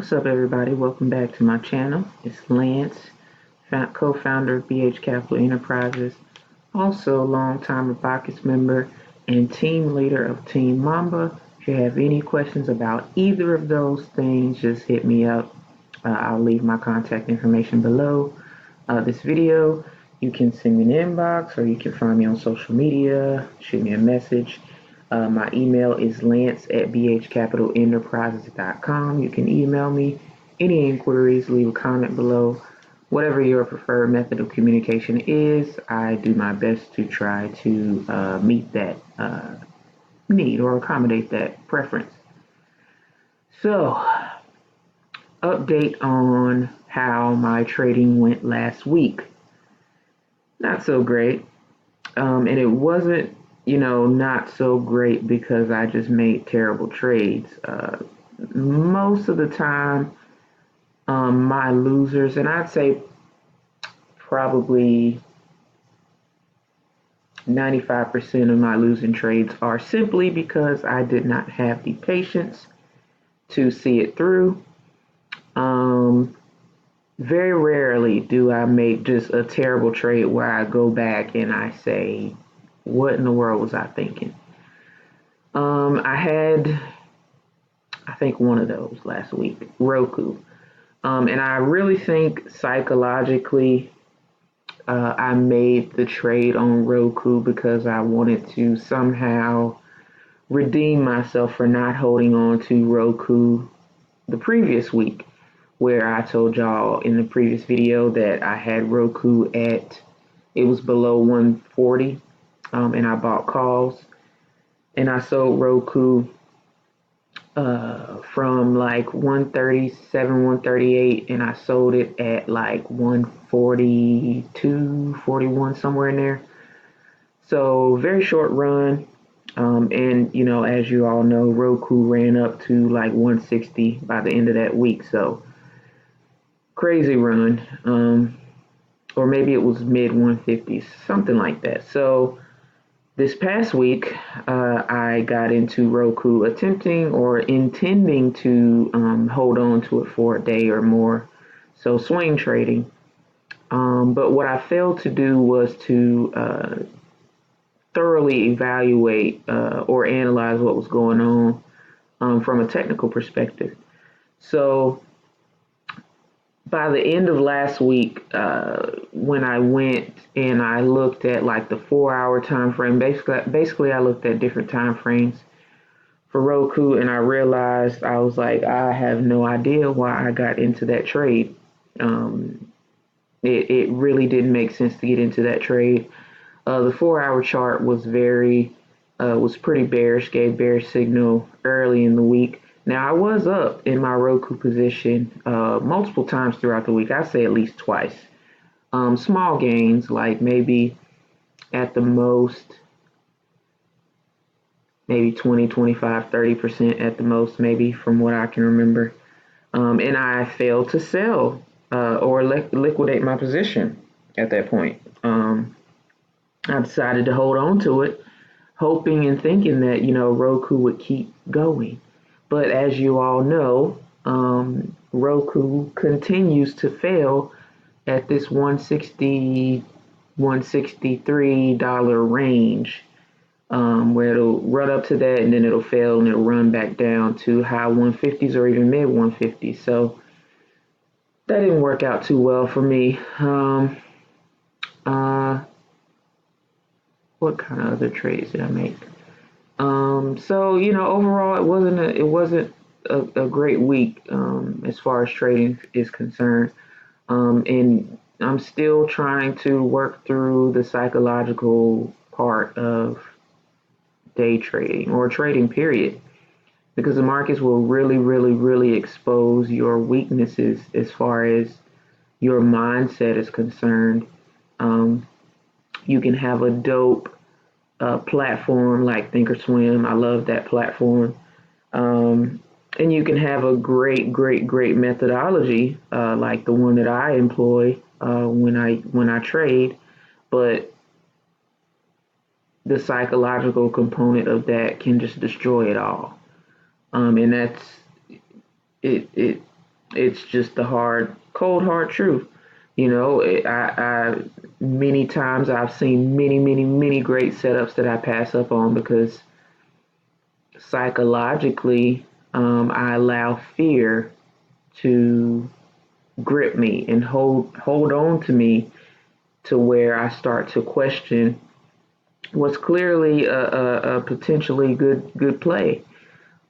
What's up, everybody? Welcome back to my channel. It's Lance, co-founder of BH Capital Enterprises, also longtime Abacus member and team leader of Team Mamba. If you have any questions about either of those things, just hit me up. I'll leave my contact information below this video. You can send me an inbox or you can find me on social media, shoot me a message. My email is lance@bhcapitalenterprises.com. You can email me any inquiries, leave a comment below. Whatever your preferred method of communication is, I do my best to try to meet that need or accommodate that preference. So, update on how my trading went last week. Not so great. And it wasn't not so great because I just made terrible trades. Most of the time, my losers, and I'd say probably 95% of my losing trades are simply because I did not have the patience to see it through. Very rarely do I make just a terrible trade where I go back and I say, what in the world was I thinking? I had, I think, one of those last week, Roku. And I really think psychologically, I made the trade on Roku because I wanted to somehow redeem myself for not holding on to Roku the previous week, where I told y'all in the previous video that I had Roku it was below 140. And I bought calls, and I sold Roku from like 137, 138, and I sold it at like 142, 41, somewhere in there. So very short run. And as you all know, Roku ran up to like 160 by the end of that week. So crazy run. Or maybe it was mid 150s, something like that. So this past week, I got into Roku attempting or intending to hold on to it for a day or more, so swing trading. But what I failed to do was to thoroughly evaluate or analyze what was going on from a technical perspective. So by the end of last week, when I went and I looked at like the 4-hour time frame, basically I looked at different time frames for Roku, and I realized I was like, I have no idea why I got into that trade. It really didn't make sense to get into that trade. The 4-hour chart was pretty bearish, gave bearish signal early in the week. Now, I was up in my Roku position multiple times throughout the week. I say at least twice. Small gains, like maybe at the most, maybe 20, 25, 30% at the most, maybe from what I can remember. And I failed to sell or liquidate my position at that point. I decided to hold on to it, hoping and thinking that, Roku would keep going. But as you all know, Roku continues to fail at this $160, $163 range, where it'll run up to that and then it'll fail and it'll run back down to high 150s or even mid 150s. So that didn't work out too well for me. What kind of other trades did I make? So overall, it wasn't a great week as far as trading is concerned, and I'm still trying to work through the psychological part of day trading or trading period, because the markets will really, really, really expose your weaknesses as far as your mindset is concerned. You can have a dope platform like Thinkorswim. I love that platform. And you can have a great, great, great methodology like the one that I employ when I trade, but the psychological component of that can just destroy it all. And that's it. It's just the cold, hard truth. I many times I've seen many great setups that I pass up on because psychologically, I allow fear to grip me and hold on to me to where I start to question what's clearly a potentially good play.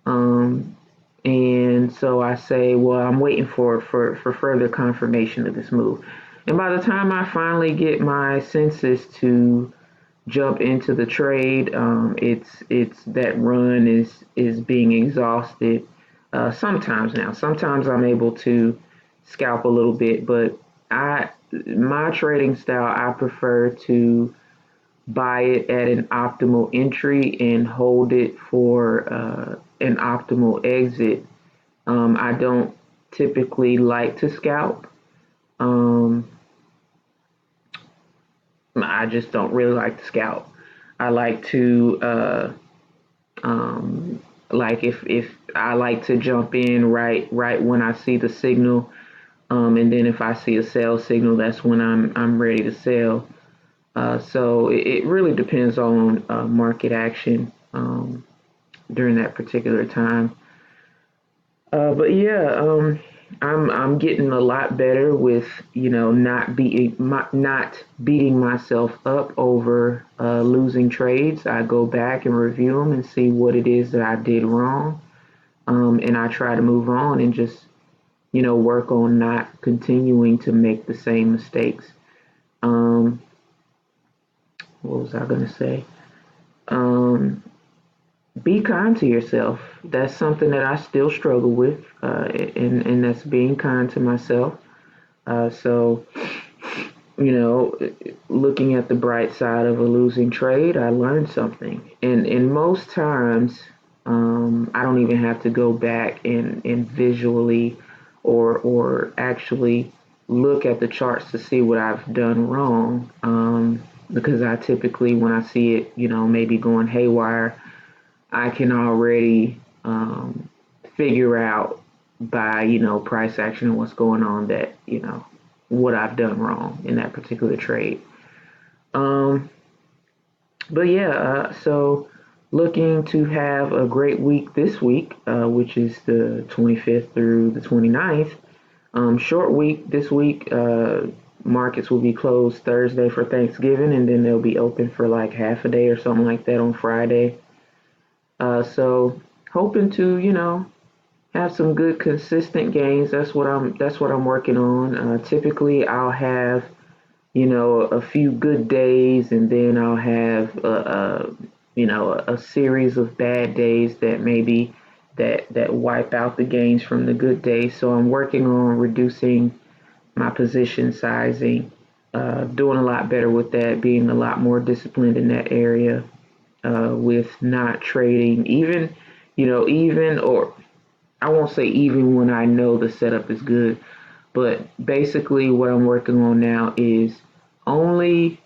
Um, and so I say, well, I'm waiting for further confirmation of this move. And by the time I finally get my senses to jump into the trade, it's that run is being exhausted. Sometimes now, sometimes I'm able to scalp a little bit, but I my trading style, I prefer to buy it at an optimal entry and hold it for an optimal exit. I don't typically like to scalp. Um, I just don't really like to scalp. I like to like if I like to jump in right when I see the signal, and then if I see a sell signal, that's when I'm ready to sell. So it really depends on market action during that particular time. But yeah, I'm getting a lot better with not beating myself up over losing trades. I go back and review them and see what it is that I did wrong, and I try to move on and just work on not continuing to make the same mistakes. Um, what was I gonna say? Um, be kind to yourself. That's something that I still struggle with, and that's being kind to myself. So, you know, looking at the bright side of a losing trade, I learned something. And most times, I don't even have to go back and visually or actually look at the charts to see what I've done wrong. Because I typically, when I see it, maybe going haywire, I can already figure out by price action and what's going on that what I've done wrong in that particular trade. Um, but yeah, so looking to have a great week this week, which is the 25th through the 29th. Short week this week. Markets will be closed Thursday for Thanksgiving, and then they'll be open for like half a day or something like that on Friday. So hoping to, have some good consistent gains. That's what I'm working on. Typically, I'll have, a few good days, and then I'll have a series of bad days that maybe that wipe out the gains from the good days. So I'm working on reducing my position sizing, doing a lot better with that, being a lot more disciplined in that area, with not trading, even or I won't say even when I know the setup is good, but basically what I'm working on now is only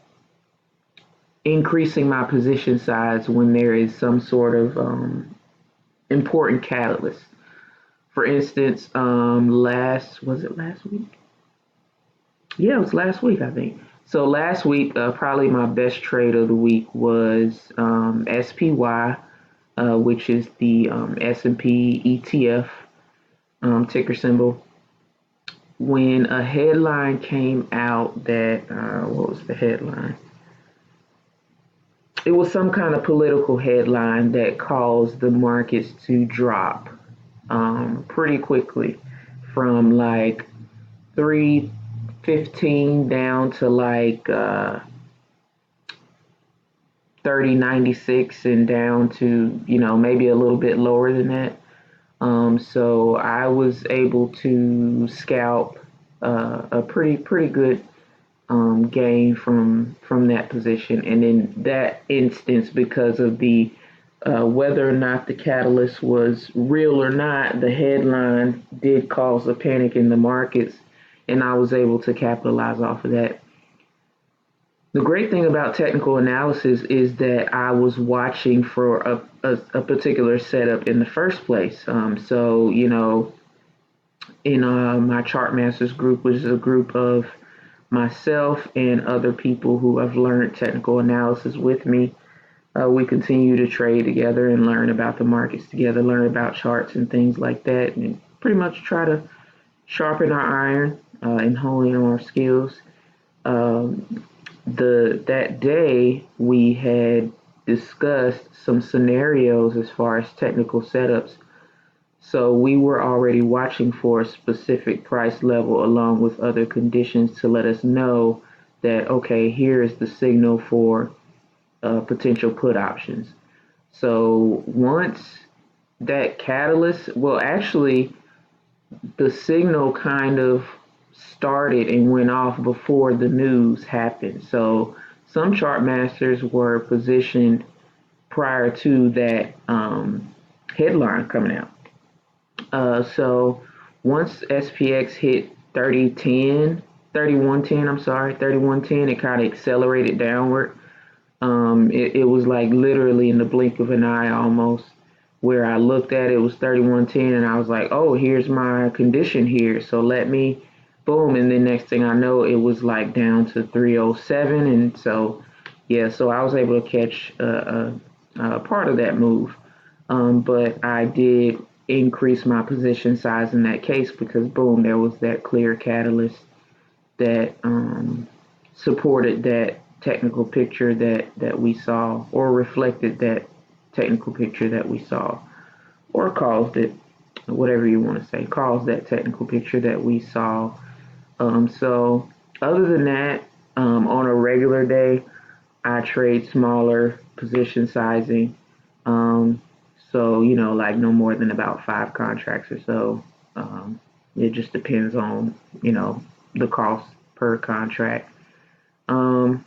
increasing my position size when there is some sort of important catalyst. For instance, last was it last week? Yeah, it was last week, I think. So last week, probably my best trade of the week was SPY, which is the S&P ETF ticker symbol. When a headline came out that what was the headline? It was some kind of political headline that caused the markets to drop pretty quickly from like 315 down to like 3096 and down to maybe a little bit lower than that. So I was able to scalp a pretty good gain from that position, and in that instance, because of the whether or not the catalyst was real or not, the headline did cause a panic in the markets, and I was able to capitalize off of that. The great thing about technical analysis is that I was watching for a particular setup in the first place. So, in my Chartmasters group, which is a group of myself and other people who have learned technical analysis with me. We continue to trade together and learn about the markets together, learn about charts and things like that, and pretty much try to sharpen our iron and hone in on our skills. Um, the that day we had discussed some scenarios as far as technical setups. So we were already watching for a specific price level along with other conditions to let us know that okay, here is the signal for potential put options. So once that catalyst, well, actually, the signal kind of started and went off before the news happened. So some chart masters were positioned prior to that headline coming out. So once SPX hit 3010, 3110, I'm sorry, 3110, it kind of accelerated downward. It was like literally in the blink of an eye almost, where I looked at it was 3110 and I was like, oh, here's my condition here. So let me, boom. And then next thing I know, it was like down to 307. And so, yeah, so I was able to catch part of that move. But I did increase my position size in that case because, boom, there was that clear catalyst that supported that technical picture that we saw or reflected that technical picture that we saw or caused it, whatever you want to say, caused that technical picture that we saw. So other than that, on a regular day, I trade smaller position sizing. Um, so, like no more than about 5 contracts or so. Um, it just depends on, the cost per contract. Um,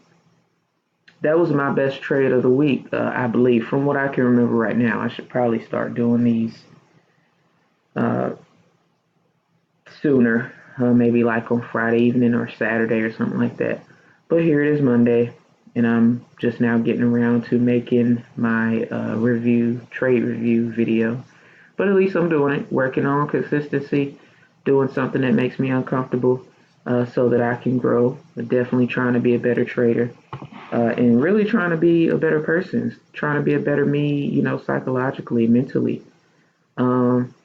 that was my best trade of the week, I believe. From what I can remember right now, I should probably start doing these uh, sooner, maybe like on Friday evening or Saturday or something like that. But here it is Monday, and I'm just now getting around to making my trade review video. But at least I'm doing it, working on consistency, doing something that makes me uncomfortable so that I can grow. Definitely trying to be a better trader and really trying to be a better person, trying to be a better me, psychologically, mentally. Um,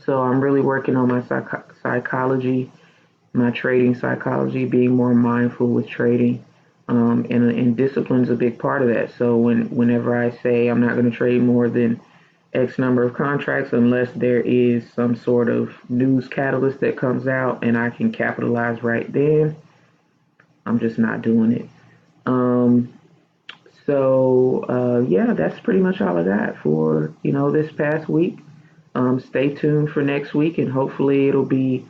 so I'm really working on my psychology, my trading psychology, being more mindful with trading. And discipline's a big part of that. So whenever I say I'm not going to trade more than X number of contracts unless there is some sort of news catalyst that comes out and I can capitalize right then, I'm just not doing it. Um, yeah, that's pretty much all I got for this past week. Stay tuned for next week, and hopefully it'll be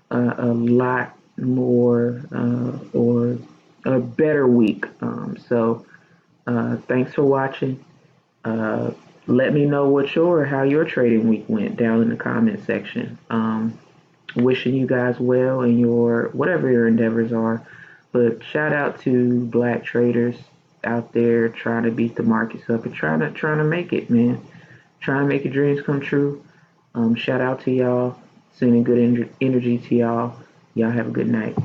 a lot more or a better week. Thanks for watching. Uh, Let me know how your trading week went down in the comment section. Wishing you guys well in your whatever your endeavors are. But shout out to black traders out there trying to beat the markets up and trying to make it, man. Trying to make your dreams come true. Shout out to y'all. Sending good energy to y'all. Y'all have a good night.